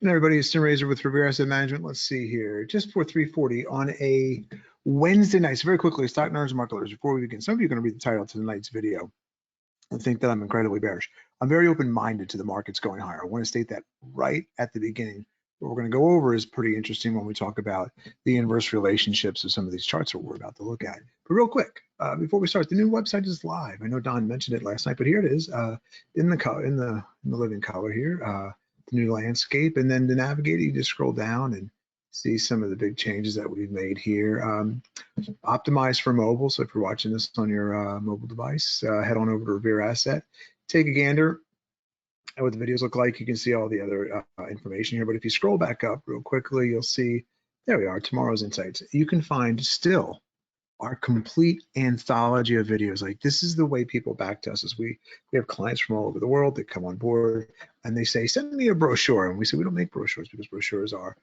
And everybody, it's Tim Reazor with Revere Asset Management. Let's see here, just before 3:40 on a Wednesday night. So very quickly, stock nerds and market leaders, before we begin, some of you are going to read the title to tonight's video and think that I'm incredibly bearish. I'm very open-minded to the markets going higher. I want to state that right at the beginning. What we're going to go over is pretty interesting when we talk about the inverse relationships of some of these charts that we're about to look at. But real quick, before we start, the new website is live. I know Don mentioned it last night, but here it is in the living color here. The new landscape, and then to navigate, you just scroll down and see some of the big changes that we've made here. Optimized for mobile, so if you're watching this on your mobile device, head on over to Revere Asset, take a gander at what the videos look like. You can see all the other information here, but if you scroll back up real quickly, you'll see, there we are, tomorrow's insights. You can find still our complete anthology of videos. Like, this is the way people back to us. Is we have clients from all over the world that come on board and they say, send me a brochure. And we say, we don't make brochures because brochures are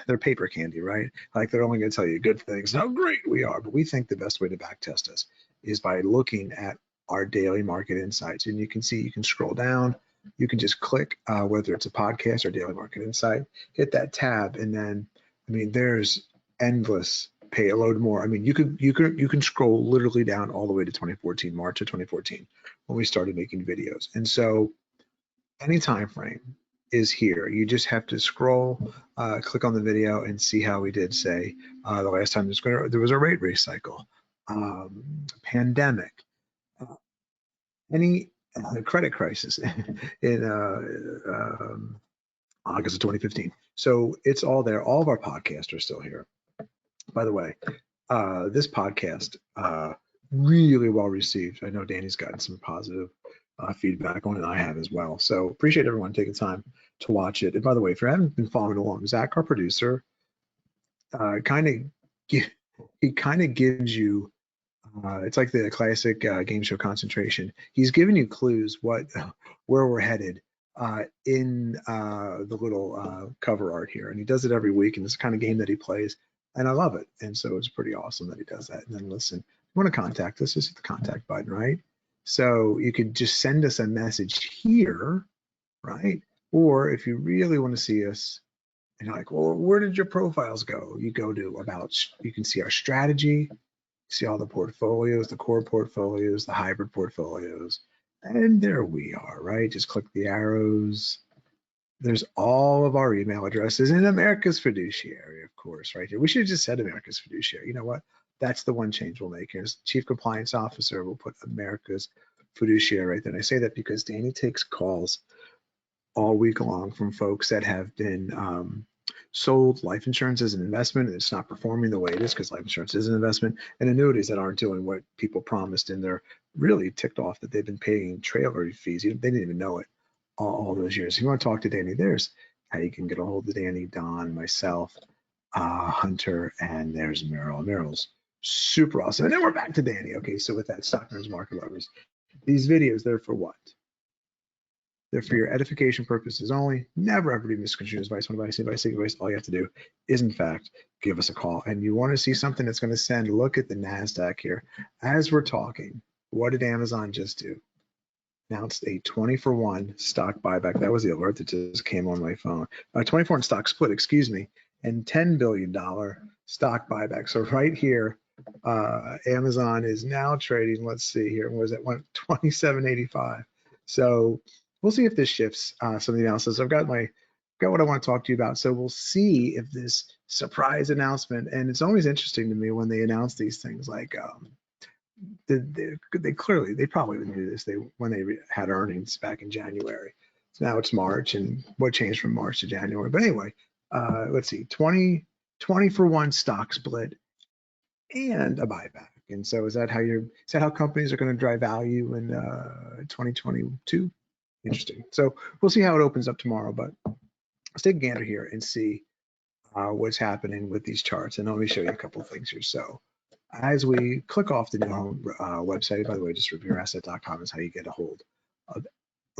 they're paper candy, right? Like, they're only going to tell you good things, how great we are. But we think the best way to back test us is by looking at our daily market insights. And you can see, you can scroll down, you can just click whether it's a podcast or daily market insight, hit that tab, and then, I mean, there's endless payload more. I mean, you can scroll literally down all the way to 2014, March of 2014, when we started making videos. And so any time frame is here. You just have to scroll, click on the video, and see how we did. Say the last time there was a rate race cycle, pandemic, any credit crisis in August of 2015. So it's all there. All of our podcasts are still here. By the way, this podcast really well received. I know Danny's gotten some positive feedback on it, and I have as well. So appreciate everyone taking time to watch it. And by the way, if you haven't been following along, Zach, our producer, kind of gives you. It's like the classic game show concentration. He's giving you clues where we're headed in the little cover art here, and he does it every week. And it's the kind of game that he plays. And I love it. And so it's pretty awesome that he does that. And then listen, if you want to contact us, just hit the contact button, right? So you could just send us a message here, right? Or if you really want to see us, and you're like, well, where did your profiles go? You go to about, you can see our strategy, see all the portfolios, the core portfolios, the hybrid portfolios. And there we are, right? Just click the arrows. There's all of our email addresses in America's Fiduciary, of course, right here. We should have just said America's Fiduciary. You know what? That's the one change we'll make here. As Chief Compliance Officer, we'll put America's Fiduciary right there. And I say that because Danny takes calls all week long from folks that have been sold life insurance as an investment and it's not performing the way it is, because life insurance is an investment, and annuities that aren't doing what people promised, and they're really ticked off that they've been paying trailer fees. They didn't even know it all those years. If you want to talk to Danny, there's how you can get a hold of Danny, Don, myself, Hunter, and there's Meryl. Meryl's super awesome. And then we're back to Danny. Okay, so with that, stock nerds, market lovers, these videos, they're for what? They're for your edification purposes only. Never ever be misconstrued as advice. When advice, all you have to do is, in fact, give us a call. And you want to see something that's going to send, look at the NASDAQ here. As we're talking, what did Amazon just do? Announced a 20-for-1 stock buyback. That was the alert that just came on my phone. 24 in stock split, excuse me, and $10 billion stock buyback. So right here, Amazon is now trading, let's see here, what was it, $27.85. So we'll see if this shifts some of the analysis. I've got what I want to talk to you about. So we'll see if this surprise announcement, and it's always interesting to me when they announce these things, like they probably knew this when they had earnings back in January. So now it's March, and what changed from March to January? But anyway, let's see, 20-for-1 stock split and a buyback. And so is that how companies are going to drive value in 2022? Interesting. So we'll see how it opens up tomorrow, but let's take a gander here and see what's happening with these charts. And let me show you a couple of things here. So as we click off the new website, by the way, just revereasset.com is how you get a hold of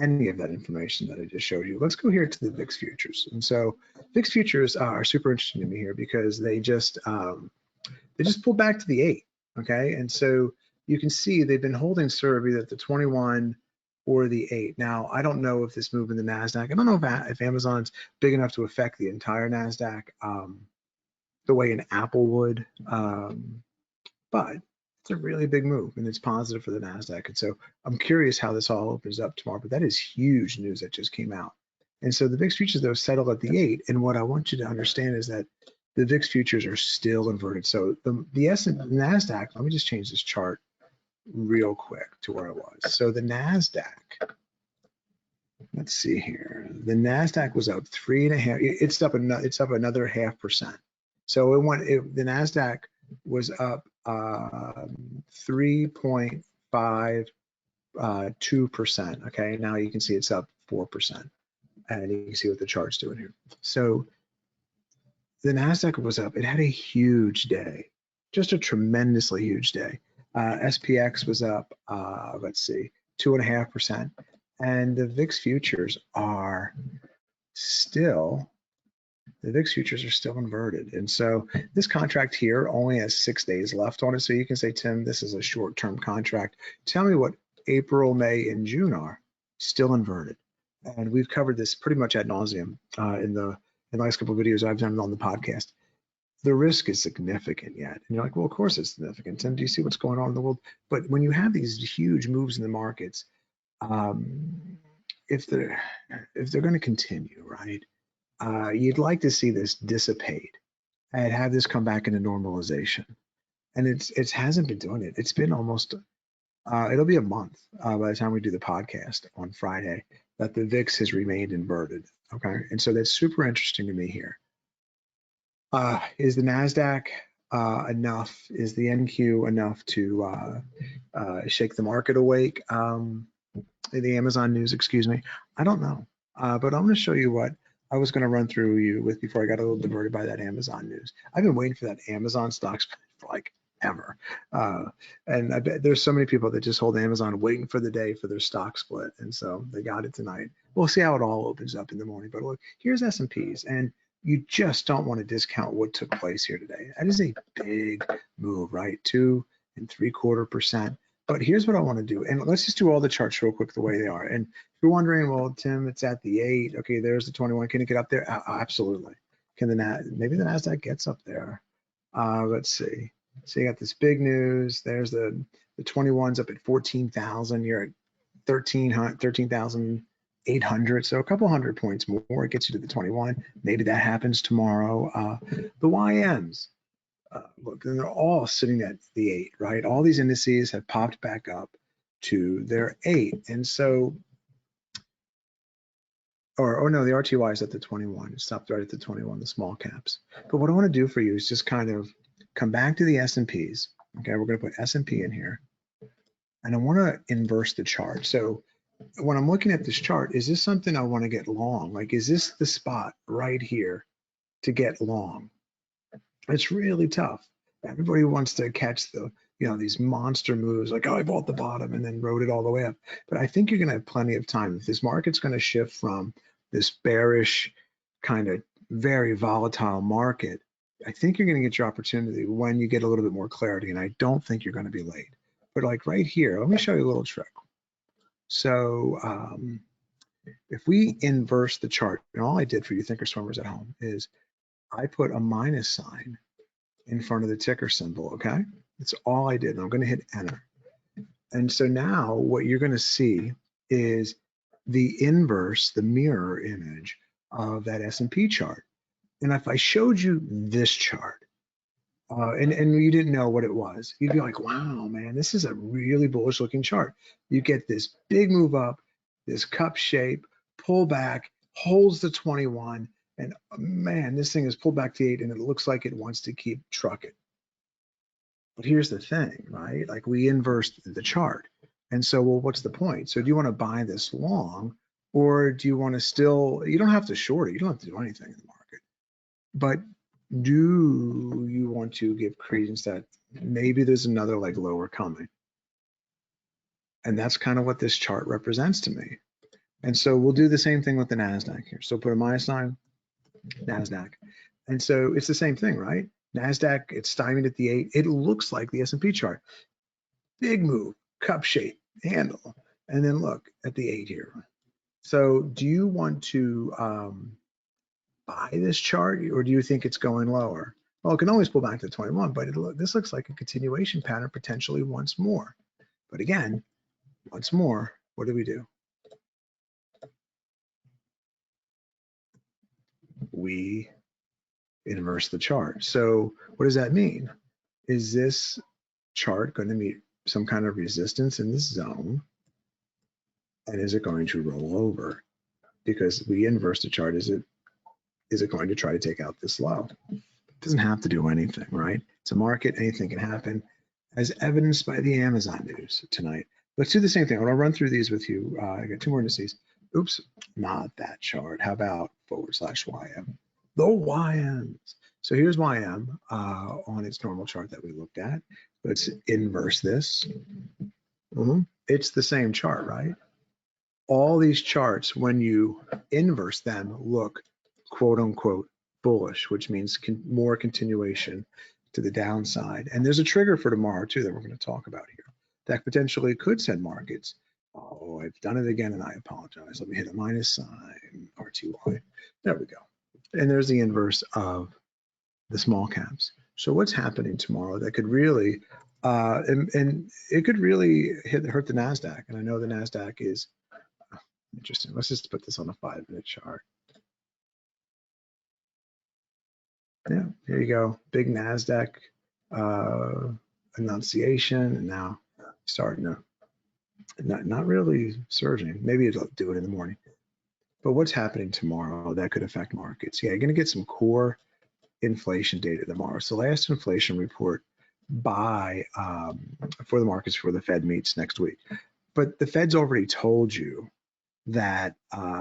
any of that information that I just showed you. Let's go here to the VIX futures. And so VIX futures are super interesting to me here because they just pulled back to the 8, okay? And so you can see they've been holding serve either at the 21 or the 8. Now, I don't know if this move in the NASDAQ, I don't know if Amazon's big enough to affect the entire NASDAQ the way an Apple would, but it's a really big move and it's positive for the NASDAQ. And so I'm curious how this all opens up tomorrow, but that is huge news that just came out. And so the VIX futures, though, settled at the 8. And what I want you to understand is that the VIX futures are still inverted. So the NASDAQ, let me just change this chart real quick to where it was. So the NASDAQ, let's see here. The NASDAQ was up 3.5. It's up another 0.5%. So the NASDAQ was up 3.52%. Okay, now you can see it's up 4%, and you can see what the chart's doing here. So the NASDAQ was up. It had a huge day, just a tremendously huge day. SPX was up, let's see, 2.5%, and the VIX futures are still. The VIX futures are still inverted. And so this contract here only has 6 days left on it. So you can say, Tim, this is a short-term contract. Tell me what April, May, and June are. Still inverted. And we've covered this pretty much ad nauseum in the last couple of videos I've done on the podcast. The risk is significant yet. And you're like, well, of course it's significant. Tim, do you see what's going on in the world? But when you have these huge moves in the markets, if they're going to continue, right? You'd like to see this dissipate and have this come back into normalization. And it hasn't been doing it. It's been almost, it'll be a month by the time we do the podcast on Friday that the VIX has remained inverted. Okay. And so that's super interesting to me here. Is the NASDAQ enough? Is the NQ enough to shake the market awake? The Amazon news, excuse me. I don't know. But I'm going to show you what I was going to run through you with before I got a little diverted by that Amazon news. I've been waiting for that Amazon stock split for like ever. And I bet there's so many people that just hold Amazon waiting for the day for their stock split. And so they got it tonight. We'll see how it all opens up in the morning. But look, here's S&Ps. And you just don't want to discount what took place here today. That is a big move, right? 2.75%. But here's what I want to do. And let's just do all the charts real quick the way they are. And if you're wondering, well, Tim, it's at the 8. Okay, there's the 21. Can it get up there? Absolutely. Can maybe the NASDAQ gets up there? Let's see. So you got this big news. There's the 21's up at 14,000. You're at 13,800. So a couple hundred points more. It gets you to the 21. Maybe that happens tomorrow. The YMs. Look, and they're all sitting at the 8, right? All these indices have popped back up to their 8. And so, or no, the RTY is at the 21. It stopped right at the 21, the small caps. But what I want to do for you is just kind of come back to the S&Ps. Okay, we're going to put S&P in here. And I want to inverse the chart. So when I'm looking at this chart, is this something I want to get long? Like, is this the spot right here to get long? It's really tough. Everybody wants to catch the, these monster moves like, oh, I bought the bottom and then rode it all the way up. But I think you're going to have plenty of time. If this market's going to shift from this bearish kind of very volatile market, I think you're going to get your opportunity when you get a little bit more clarity. And I don't think you're going to be late. But like right here, let me show you a little trick. So if we inverse the chart, and all I did for you thinkorswimmers at home is I put a minus sign in front of the ticker symbol, okay? That's all I did. And I'm going to hit enter. And so now what you're going to see is the inverse, the mirror image of that S&P chart. And if I showed you this chart, and you didn't know what it was, you'd be like, wow, man, this is a really bullish looking chart. You get this big move up, this cup shape, pull back, holds the 21, and man, this thing is pulled back to 8 and it looks like it wants to keep trucking. But here's the thing, right? Like we inversed the chart. And so, well, what's the point? So do you want to buy this long, or do you want to still, you don't have to short it. You don't have to do anything in the market. But do you want to give credence that maybe there's another leg lower coming? And that's kind of what this chart represents to me. And so we'll do the same thing with the NASDAQ here. So put a minus sign, NASDAQ. And so it's the same thing, right? NASDAQ, it's stymied at the 8. It looks like the S&P chart. Big move, cup shape, handle. And then look at the 8 here. So do you want to buy this chart, or do you think it's going lower? Well, it can always pull back to 21, but this looks like a continuation pattern potentially once more. But again, once more, what do? We inverse the chart. So what does that mean? Is this chart going to meet some kind of resistance in this zone? And is it going to roll over? Because we inverse the chart, is it going to try to take out this low? It doesn't have to do anything, right? It's a market, anything can happen, as evidenced by the Amazon news tonight. Let's do the same thing. I want to run through these with you. I got 2 more indices. Oops, not that chart. How about /YM? The YMs. So here's YM on its normal chart that we looked at. Let's inverse this. It's the same chart, right? All these charts, when you inverse them, look quote unquote bullish, which means more continuation to the downside. And there's a trigger for tomorrow too that we're going to talk about here that potentially could send markets. Oh, I've done it again and I apologize. Let me hit a minus sign, RTY. There we go. And there's the inverse of the small caps. So what's happening tomorrow that could really, and it could really hurt the NASDAQ. And I know the NASDAQ is interesting. Let's just put this on a 5-minute chart. Yeah, here you go. Big NASDAQ enunciation, and now starting to not really surging. Maybe it'll do it in the morning. But what's happening tomorrow that could affect markets? Yeah, you're going to get some core inflation data tomorrow. So last inflation report by for the markets for the Fed meets next week. But the Fed's already told you that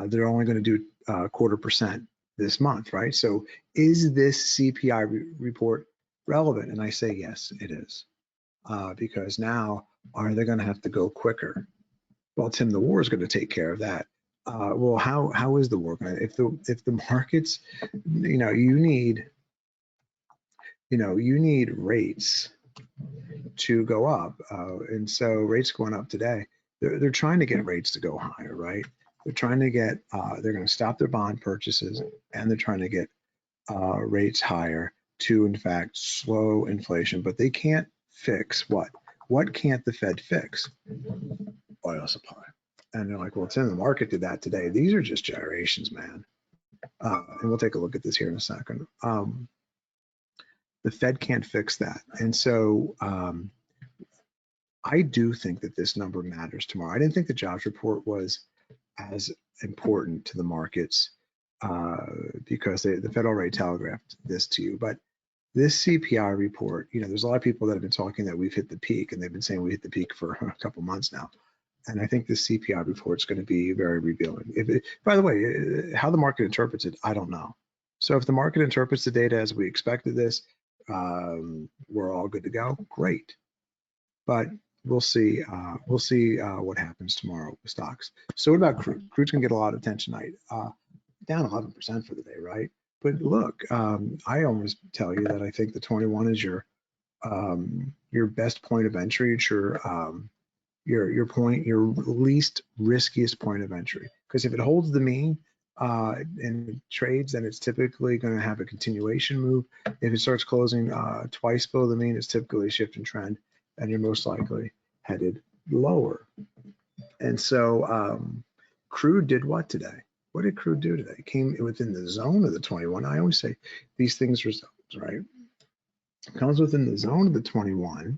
they're only going to do 0.25% this month, right? So is this CPI report relevant? And I say yes, it is, because now are they going to have to go quicker? Well, Tim, the war is going to take care of that. Well, how is the war going to? If the markets, you need rates to go up, and so rates going up today. They're trying to get rates to go higher, right? They're trying to get, they're going to stop their bond purchases, and they're trying to get rates higher to, in fact, slow inflation. But they can't fix what? What can't the Fed fix? Oil supply. And they're like, well, Tim, the market did that today. These are just gyrations, man. And we'll take a look at this here in a second. The Fed can't fix that. And so I do think that this number matters tomorrow. I didn't think the jobs report was as important to the markets because the Fed already telegraphed this to you. But this CPI report, there's a lot of people that have been talking that we've hit the peak, and they've been saying we hit the peak for a couple months now. And I think this CPI report is going to be very revealing. By the way, how the market interprets it, I don't know. So if the market interprets the data as we expected this, we're all good to go. Great. But we'll see. What happens tomorrow with stocks. So what about crude? Crude's going to get a lot of attention tonight. Down 11% for the day, right? But look, I always tell you that I think the 21 is your best point of entry. It's your least riskiest point of entry. Because if it holds the mean and trades, then it's typically going to have a continuation move. If it starts closing twice below the mean, it's typically a shift in trend, and you're most likely headed lower. And so crude did what today? What did crude do today? It came within the zone of the 21. I always say these things are zones, right? It comes within the zone of the 21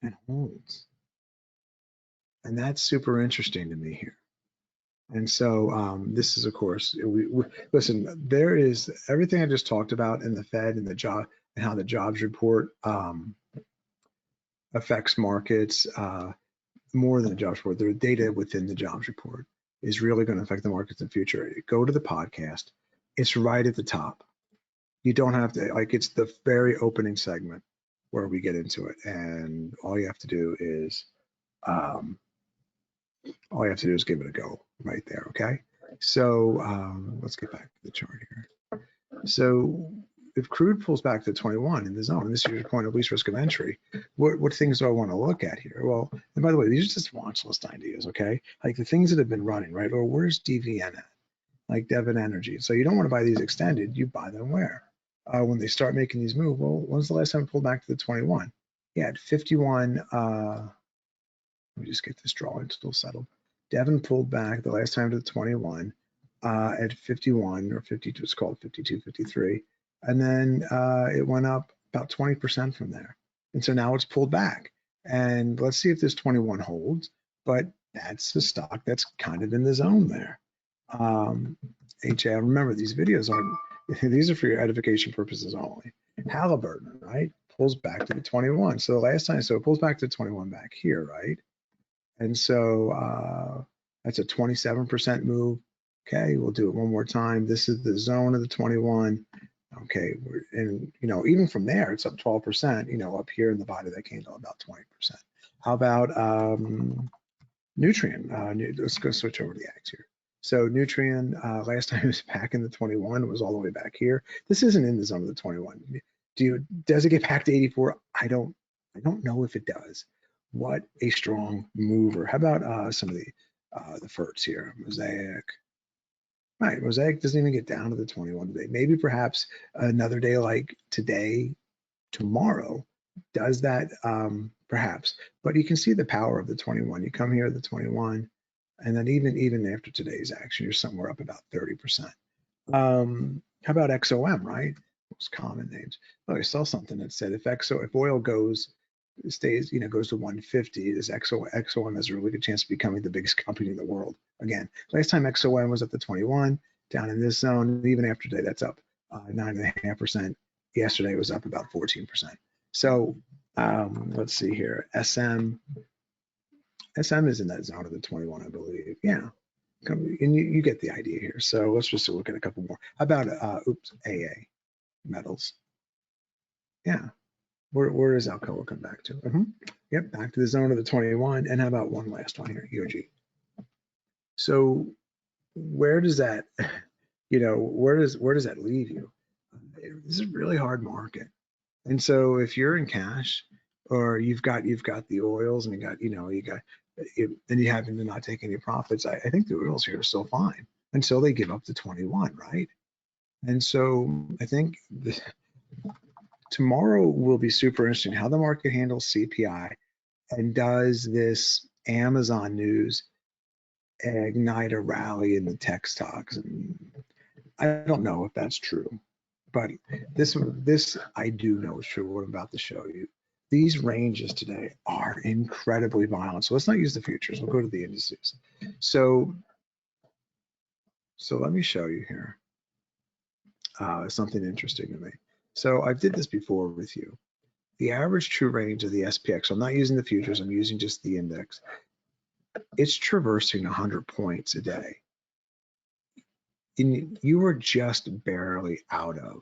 and holds. And that's super interesting to me here. And so this is, of course, listen, there is everything I just talked about in the Fed and the job and how the jobs report affects markets more than the jobs report. The data within the jobs report is really going to affect the markets in the future. Go to the podcast. It's right at the top. You don't have to, it's the very opening segment where we get into it. And all you have to do is give it a go right there, okay? So let's get back to the chart here. So if crude pulls back to 21 in the zone, and this is your point of least risk of entry, what things do I want to look at here? Well, and by the way, these are just watch list ideas, okay? Like the things that have been running, right? Or where's DVN at? Like Devon Energy. So you don't want to buy these extended, you buy them where? When they start making these moves, well, when's the last time it pulled back to the 21? Yeah, at 51, let me just get this drawing still settled. Devon pulled back the last time to the 21 at 51 or 52, it's called 52, 53. And then it went up about 20% from there. And so now it's pulled back. And let's see if this 21 holds, but that's the stock that's kind of in the zone there. HA, remember these videos aren't, these are for your edification purposes only. Halliburton, right? Pulls back to the 21. So the last time, so it pulls back to 21 back here, right? And so that's a 27% move. Okay, we'll do it one more time. This is the zone of the 21. Okay, and you know, even from there, it's up 12%, you know, up here in the body of that candle, about 20%. How about Nutrien? Let's go switch over to the Ags here. So Nutrien, last time it was back in the 21, it was all the way back here. This isn't in the zone of the 21. Does it get back to 84? I don't know if it does. What a strong mover. How about some of the FERTs here? Mosaic. Right, Mosaic doesn't even get down to the 21 today. Maybe perhaps another day like today, tomorrow, does that perhaps. But you can see the power of the 21. You come here at the 21, and then even after today's action, you're somewhere up about 30%. How about XOM, right? Most common names. Oh, I saw something that said if oil stays, you know, goes to 150, this XOM has a really good chance of becoming the biggest company in the world. Again, last time XOM was at the 21, down in this zone, even after today, that's up 9.5%. Yesterday it was up about 14%. So let's see here. SM is in that zone of the 21, I believe. Yeah, and you get the idea here. So let's just look at a couple more. How about AA metals? Yeah. Where does Alcoa come back to? Yep, back to the zone of the 21. And how about one last one here, EOG? So where does that, you know, where does that leave you? This is a really hard market. And so if you're in cash, or you've got the oils, and then you happen to not take any profits, I think the oils here are still fine until they give up to 21, right? And so I think tomorrow will be super interesting how the market handles CPI, and does this Amazon news ignite a rally in the tech stocks? And I don't know if that's true, but this I do know is true. What I'm about to show you, these ranges today are incredibly violent. So let's not use the futures. We'll go to the indices. So let me show you here something interesting to me. So I did this before with you. The average true range of the SPX, so I'm not using the futures, I'm using just the index. It's traversing 100 points a day. And you are just barely out of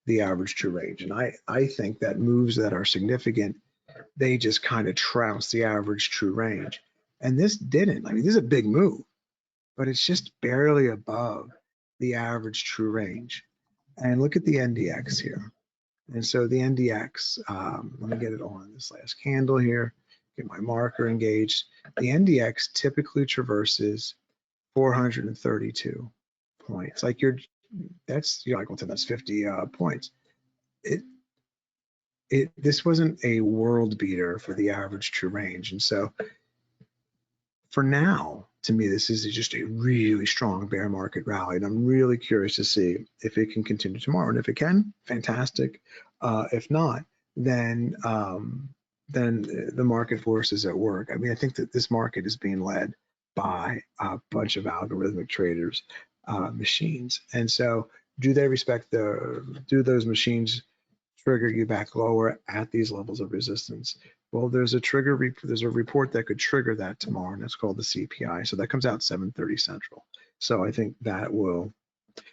the average true range. And I think that moves that are significant, they just kind of trounce the average true range. And this didn't. I mean, this is a big move, but it's just barely above the average true range. And look at the NDX here. And so the NDX, let me get it on this last candle here, get my marker engaged. The NDX typically traverses 432 points. Like that's 50 points. This wasn't a world beater for the average true range. And so for now, to me, this is just a really strong bear market rally, and I'm really curious to see if it can continue tomorrow. And if it can, fantastic. If not, then the market force is at work. I mean, I think that this market is being led by a bunch of algorithmic traders, machines. And so, do those machines trigger you back lower at these levels of resistance? Well, there's a report that could trigger that tomorrow, and it's called the CPI. So that comes out 7:30 Central. So I think that will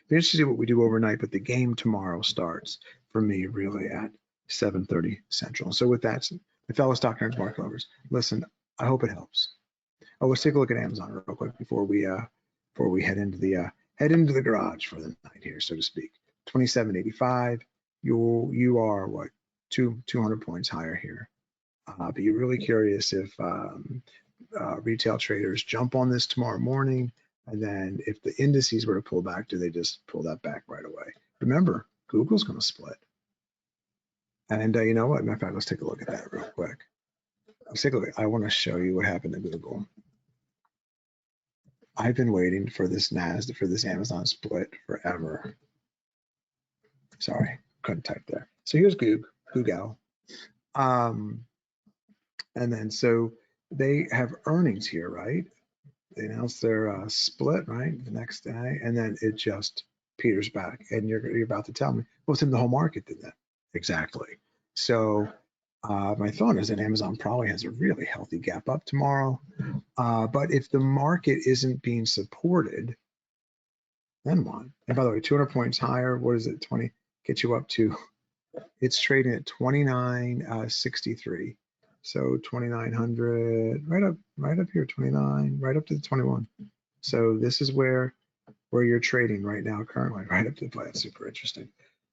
be interesting to see what we do overnight, but the game tomorrow starts for me really at 7:30 Central. So with that, my fellow stock nerds, market lovers, listen, I hope it helps. Oh, let's take a look at Amazon real quick before we head into the garage for the night here, so to speak. 27.85. you are what, 200 points higher here. But you're really curious if retail traders jump on this tomorrow morning, and then if the indices were to pull back, do they just pull that back right away? Remember, Google's going to split. And you know what? Matter of fact, let's take a look at that real quick. Let's take a look. I want to show you what happened to Google. I've been waiting for this NASDAQ, for this Amazon split forever. Sorry, couldn't type there. So here's Google. And then so they have earnings here, right? They announced their split, right, the next day, and then it just peters back. And you're about to tell me, well, it's in the whole market did that. Exactly. So my thought is that Amazon probably has a really healthy gap up tomorrow. But if the market isn't being supported, then what? And by the way, 200 points higher, what is it, 20, get you up to, it's trading at 29.63. So 2,900, right up here, 29, right up to the 21. So this is where you're trading right now currently, right up to the play. That's super interesting.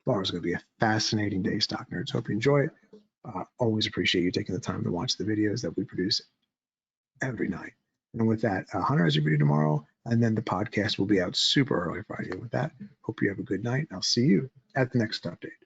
Tomorrow's going to be a fascinating day, stock nerds. Hope you enjoy it. Always appreciate you taking the time to watch the videos that we produce every night. And with that, Hunter has your video tomorrow, and then the podcast will be out super early Friday. With that, hope you have a good night. I'll see you at the next update.